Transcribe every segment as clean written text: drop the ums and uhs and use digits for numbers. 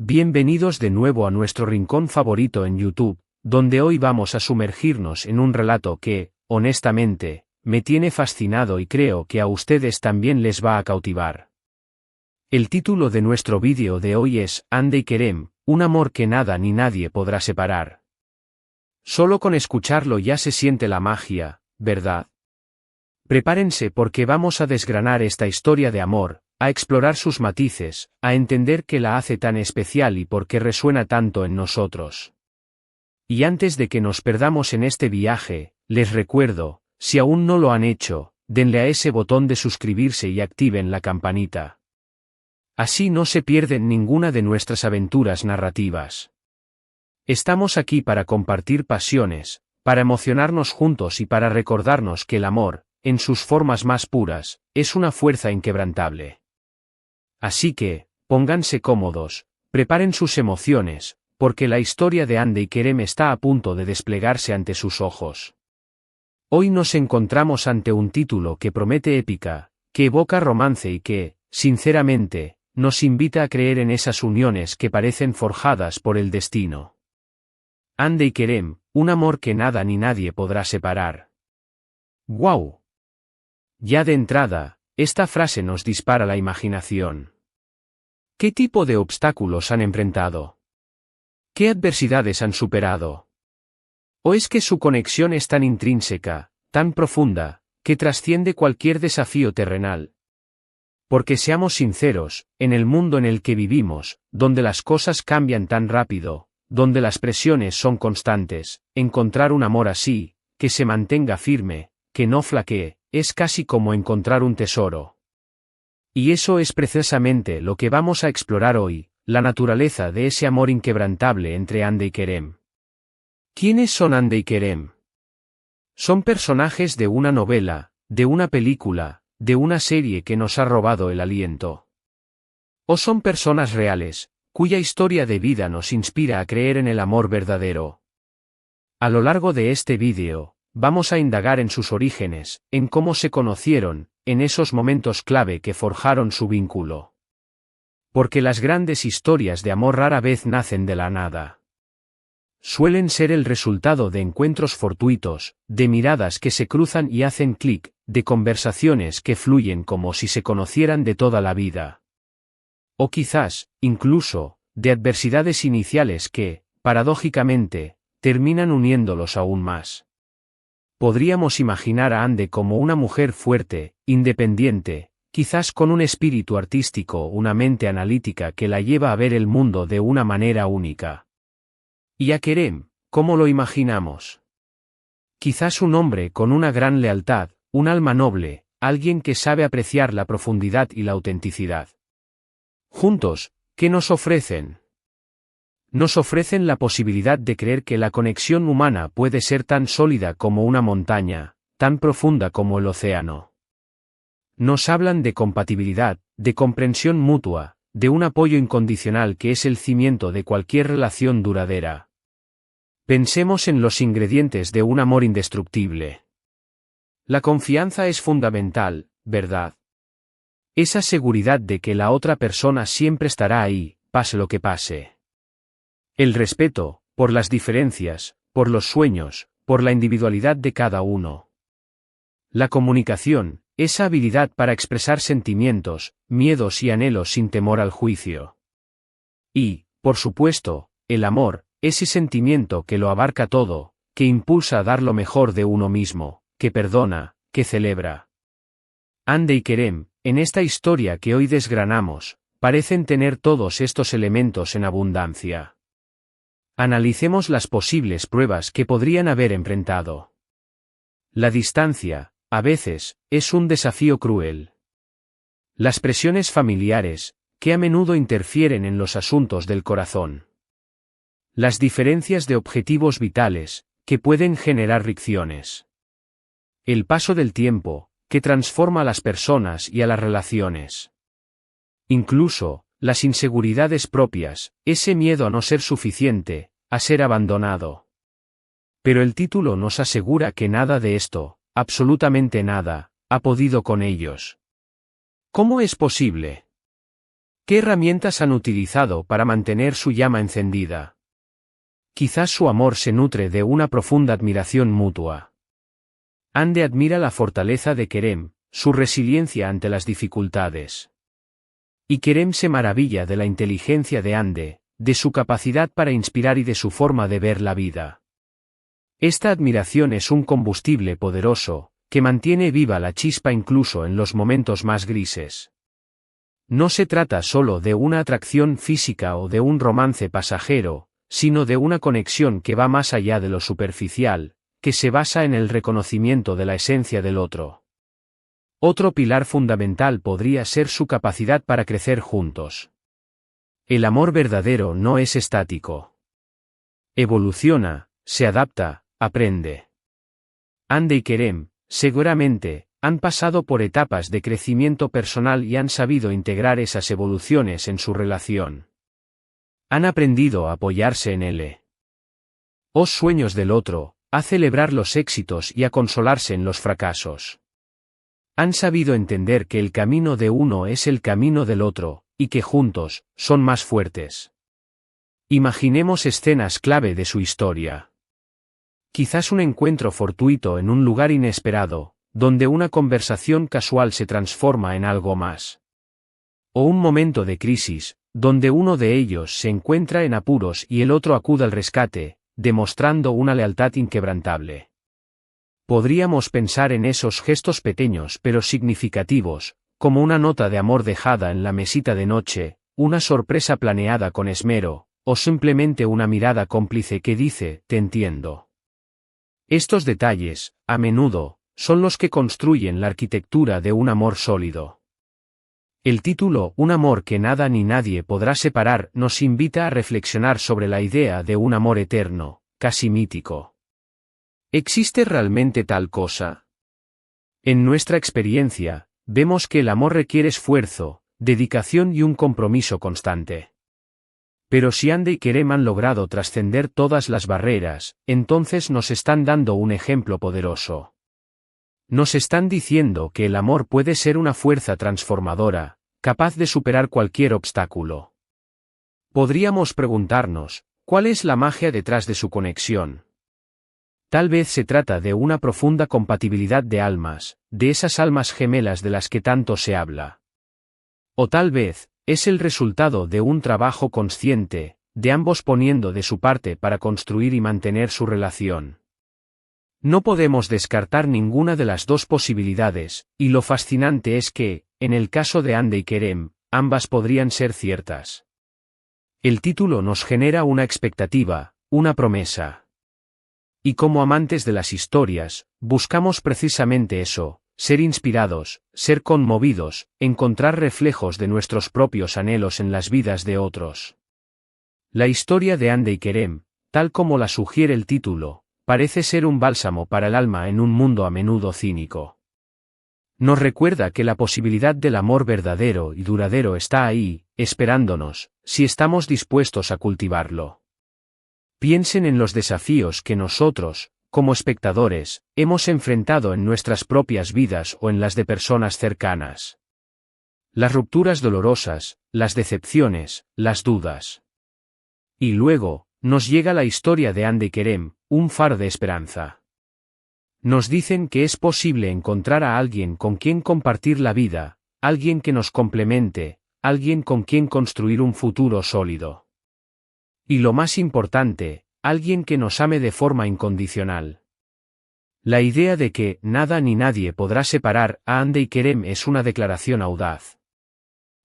Bienvenidos de nuevo a nuestro rincón favorito en YouTube, donde hoy vamos a sumergirnos en un relato que, honestamente, me tiene fascinado y creo que a ustedes también les va a cautivar. El título de nuestro vídeo de hoy es Hande y Kerem, un amor que nada ni nadie podrá separar. Solo con escucharlo ya se siente la magia, ¿verdad? Prepárense porque vamos a desgranar esta historia de amor, a explorar sus matices, a entender qué la hace tan especial y por qué resuena tanto en nosotros. Y antes de que nos perdamos en este viaje, les recuerdo, si aún no lo han hecho, denle a ese botón de suscribirse y activen la campanita. Así no se pierden ninguna de nuestras aventuras narrativas. Estamos aquí para compartir pasiones, para emocionarnos juntos y para recordarnos que el amor, en sus formas más puras, es una fuerza inquebrantable. Así que, pónganse cómodos, preparen sus emociones, porque la historia de Hande y Kerem está a punto de desplegarse ante sus ojos. Hoy nos encontramos ante un título que promete épica, que evoca romance y que, sinceramente, nos invita a creer en esas uniones que parecen forjadas por el destino. Hande y Kerem, un amor que nada ni nadie podrá separar. ¡Guau! Ya de entrada, esta frase nos dispara la imaginación. ¿Qué tipo de obstáculos han enfrentado? ¿Qué adversidades han superado? ¿O es que su conexión es tan intrínseca, tan profunda, que trasciende cualquier desafío terrenal? Porque seamos sinceros, en el mundo en el que vivimos, donde las cosas cambian tan rápido, donde las presiones son constantes, encontrar un amor así, que se mantenga firme, que no flaquee, es casi como encontrar un tesoro. Y eso es precisamente lo que vamos a explorar hoy, la naturaleza de ese amor inquebrantable entre Hande y Kerem. ¿Quiénes son Hande y Kerem? Son personajes de una novela, de una película, de una serie que nos ha robado el aliento. ¿O son personas reales, cuya historia de vida nos inspira a creer en el amor verdadero? A lo largo de este vídeo, vamos a indagar en sus orígenes, en cómo se conocieron, en esos momentos clave que forjaron su vínculo. Porque las grandes historias de amor rara vez nacen de la nada. Suelen ser el resultado de encuentros fortuitos, de miradas que se cruzan y hacen clic, de conversaciones que fluyen como si se conocieran de toda la vida. O quizás, incluso, de adversidades iniciales que, paradójicamente, terminan uniéndolos aún más. Podríamos imaginar a Hande como una mujer fuerte, independiente, quizás con un espíritu artístico o una mente analítica que la lleva a ver el mundo de una manera única. ¿Y a Kerem, cómo lo imaginamos? Quizás un hombre con una gran lealtad, un alma noble, alguien que sabe apreciar la profundidad y la autenticidad. Juntos, ¿qué nos ofrecen? Nos ofrecen la posibilidad de creer que la conexión humana puede ser tan sólida como una montaña, tan profunda como el océano. Nos hablan de compatibilidad, de comprensión mutua, de un apoyo incondicional que es el cimiento de cualquier relación duradera. Pensemos en los ingredientes de un amor indestructible. La confianza es fundamental, ¿verdad? Esa seguridad de que la otra persona siempre estará ahí, pase lo que pase. El respeto, por las diferencias, por los sueños, por la individualidad de cada uno. La comunicación, esa habilidad para expresar sentimientos, miedos y anhelos sin temor al juicio. Y, por supuesto, el amor, ese sentimiento que lo abarca todo, que impulsa a dar lo mejor de uno mismo, que perdona, que celebra. Hande y Kerem, en esta historia que hoy desgranamos, parecen tener todos estos elementos en abundancia. Analicemos las posibles pruebas que podrían haber enfrentado. La distancia, a veces, es un desafío cruel. Las presiones familiares, que a menudo interfieren en los asuntos del corazón. Las diferencias de objetivos vitales, que pueden generar fricciones. El paso del tiempo, que transforma a las personas y a las relaciones. Incluso, las inseguridades propias, ese miedo a no ser suficiente, a ser abandonado. Pero el título nos asegura que nada de esto, absolutamente nada, ha podido con ellos. ¿Cómo es posible? ¿Qué herramientas han utilizado para mantener su llama encendida? Quizás su amor se nutre de una profunda admiración mutua. Ande admira la fortaleza de Kerem, su resiliencia ante las dificultades. Y Kerem se maravilla de la inteligencia de Ande, de su capacidad para inspirar y de su forma de ver la vida. Esta admiración es un combustible poderoso, que mantiene viva la chispa incluso en los momentos más grises. No se trata solo de una atracción física o de un romance pasajero, sino de una conexión que va más allá de lo superficial, que se basa en el reconocimiento de la esencia del otro. Otro pilar fundamental podría ser su capacidad para crecer juntos. El amor verdadero no es estático. Evoluciona, se adapta, aprende. Ande y Kerem, seguramente, han pasado por etapas de crecimiento personal y han sabido integrar esas evoluciones en su relación. Han aprendido a apoyarse en él. Os sueños del otro, a celebrar los éxitos y a consolarse en los fracasos. Han sabido entender que el camino de uno es el camino del otro, y que juntos, son más fuertes. Imaginemos escenas clave de su historia. Quizás un encuentro fortuito en un lugar inesperado, donde una conversación casual se transforma en algo más. O un momento de crisis, donde uno de ellos se encuentra en apuros y el otro acude al rescate, demostrando una lealtad inquebrantable. Podríamos pensar en esos gestos pequeños pero significativos, como una nota de amor dejada en la mesita de noche, una sorpresa planeada con esmero, o simplemente una mirada cómplice que dice, te entiendo. Estos detalles, a menudo, son los que construyen la arquitectura de un amor sólido. El título Un amor que nada ni nadie podrá separar nos invita a reflexionar sobre la idea de un amor eterno, casi mítico. ¿Existe realmente tal cosa? En nuestra experiencia, vemos que el amor requiere esfuerzo, dedicación y un compromiso constante. Pero si Ande y Kerem han logrado trascender todas las barreras, entonces nos están dando un ejemplo poderoso. Nos están diciendo que el amor puede ser una fuerza transformadora, capaz de superar cualquier obstáculo. Podríamos preguntarnos, ¿cuál es la magia detrás de su conexión? Tal vez se trata de una profunda compatibilidad de almas, de esas almas gemelas de las que tanto se habla. O tal vez, es el resultado de un trabajo consciente, de ambos poniendo de su parte para construir y mantener su relación. No podemos descartar ninguna de las dos posibilidades, y lo fascinante es que, en el caso de Ande y Kerem, ambas podrían ser ciertas. El título nos genera una expectativa, una promesa. Y como amantes de las historias, buscamos precisamente eso, ser inspirados, ser conmovidos, encontrar reflejos de nuestros propios anhelos en las vidas de otros. La historia de Ande y Kerem, tal como la sugiere el título, parece ser un bálsamo para el alma en un mundo a menudo cínico. Nos recuerda que la posibilidad del amor verdadero y duradero está ahí, esperándonos, si estamos dispuestos a cultivarlo. Piensen en los desafíos que nosotros, como espectadores, hemos enfrentado en nuestras propias vidas o en las de personas cercanas. Las rupturas dolorosas, las decepciones, las dudas. Y luego, nos llega la historia de Ande y Kerem, un faro de esperanza. Nos dicen que es posible encontrar a alguien con quien compartir la vida, alguien que nos complemente, alguien con quien construir un futuro sólido. Y lo más importante, alguien que nos ame de forma incondicional. La idea de que nada ni nadie podrá separar a Ande y Kerem es una declaración audaz.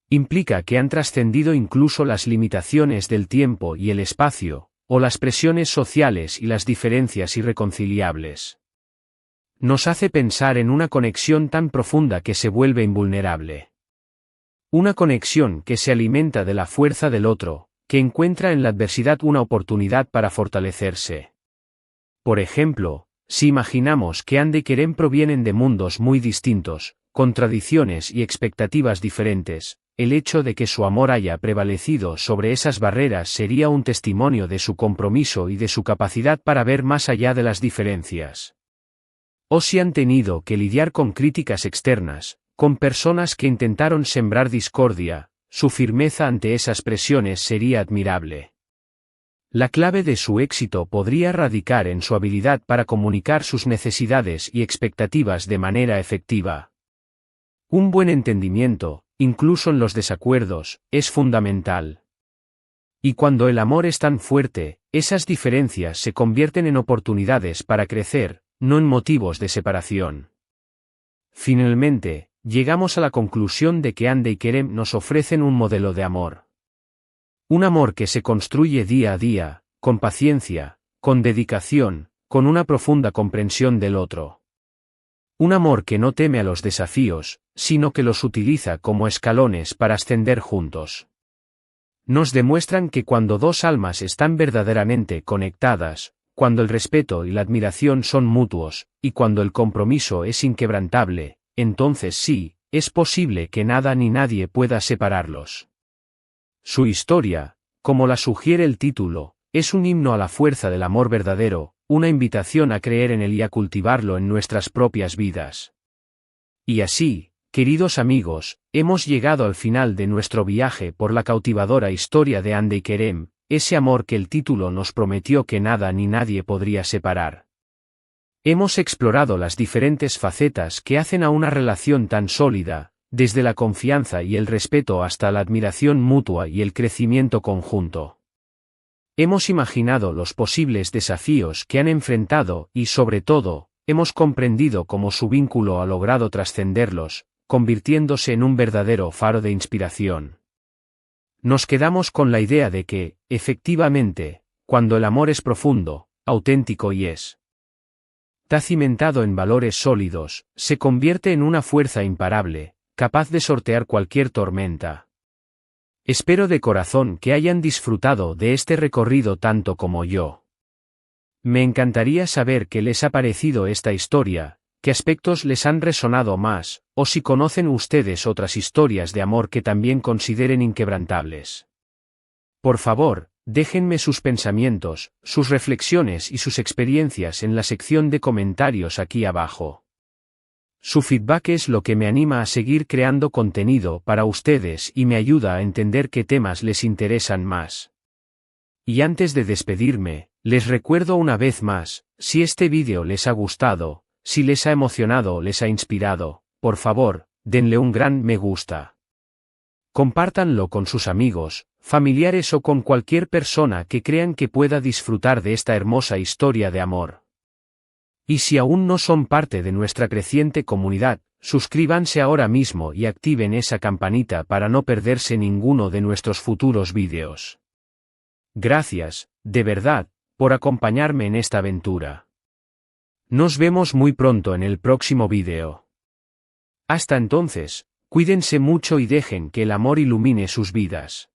Implica que han trascendido incluso las limitaciones del tiempo y el espacio, o las presiones sociales y las diferencias irreconciliables. Nos hace pensar en una conexión tan profunda que se vuelve invulnerable. Una conexión que se alimenta de la fuerza del otro, que encuentra en la adversidad una oportunidad para fortalecerse. Por ejemplo, si imaginamos que Ande y Kerem provienen de mundos muy distintos, con tradiciones y expectativas diferentes, el hecho de que su amor haya prevalecido sobre esas barreras sería un testimonio de su compromiso y de su capacidad para ver más allá de las diferencias. O si han tenido que lidiar con críticas externas, con personas que intentaron sembrar discordia, su firmeza ante esas presiones sería admirable. La clave de su éxito podría radicar en su habilidad para comunicar sus necesidades y expectativas de manera efectiva. Un buen entendimiento, incluso en los desacuerdos, es fundamental. Y cuando el amor es tan fuerte, esas diferencias se convierten en oportunidades para crecer, no en motivos de separación. Finalmente, llegamos a la conclusión de que Hande y Kerem nos ofrecen un modelo de amor. Un amor que se construye día a día, con paciencia, con dedicación, con una profunda comprensión del otro. Un amor que no teme a los desafíos, sino que los utiliza como escalones para ascender juntos. Nos demuestran que cuando dos almas están verdaderamente conectadas, cuando el respeto y la admiración son mutuos, y cuando el compromiso es inquebrantable, entonces sí, es posible que nada ni nadie pueda separarlos. Su historia, como la sugiere el título, es un himno a la fuerza del amor verdadero, una invitación a creer en él y a cultivarlo en nuestras propias vidas. Y así, queridos amigos, hemos llegado al final de nuestro viaje por la cautivadora historia de Hande y Kerem, ese amor que el título nos prometió que nada ni nadie podría separar. Hemos explorado las diferentes facetas que hacen a una relación tan sólida, desde la confianza y el respeto hasta la admiración mutua y el crecimiento conjunto. Hemos imaginado los posibles desafíos que han enfrentado y, sobre todo, hemos comprendido cómo su vínculo ha logrado trascenderlos, convirtiéndose en un verdadero faro de inspiración. Nos quedamos con la idea de que, efectivamente, cuando el amor es profundo, auténtico y está cimentado en valores sólidos, se convierte en una fuerza imparable, capaz de sortear cualquier tormenta. Espero de corazón que hayan disfrutado de este recorrido tanto como yo. Me encantaría saber qué les ha parecido esta historia, qué aspectos les han resonado más, o si conocen ustedes otras historias de amor que también consideren inquebrantables. Por favor, déjenme sus pensamientos, sus reflexiones y sus experiencias en la sección de comentarios aquí abajo. Su feedback es lo que me anima a seguir creando contenido para ustedes y me ayuda a entender qué temas les interesan más. Y antes de despedirme, les recuerdo una vez más, si este vídeo les ha gustado, si les ha emocionado o les ha inspirado, por favor, denle un gran me gusta. Compártanlo con sus amigos, familiares o con cualquier persona que crean que pueda disfrutar de esta hermosa historia de amor. Y si aún no son parte de nuestra creciente comunidad, suscríbanse ahora mismo y activen esa campanita para no perderse ninguno de nuestros futuros vídeos. Gracias, de verdad, por acompañarme en esta aventura. Nos vemos muy pronto en el próximo vídeo. Hasta entonces, cuídense mucho y dejen que el amor ilumine sus vidas.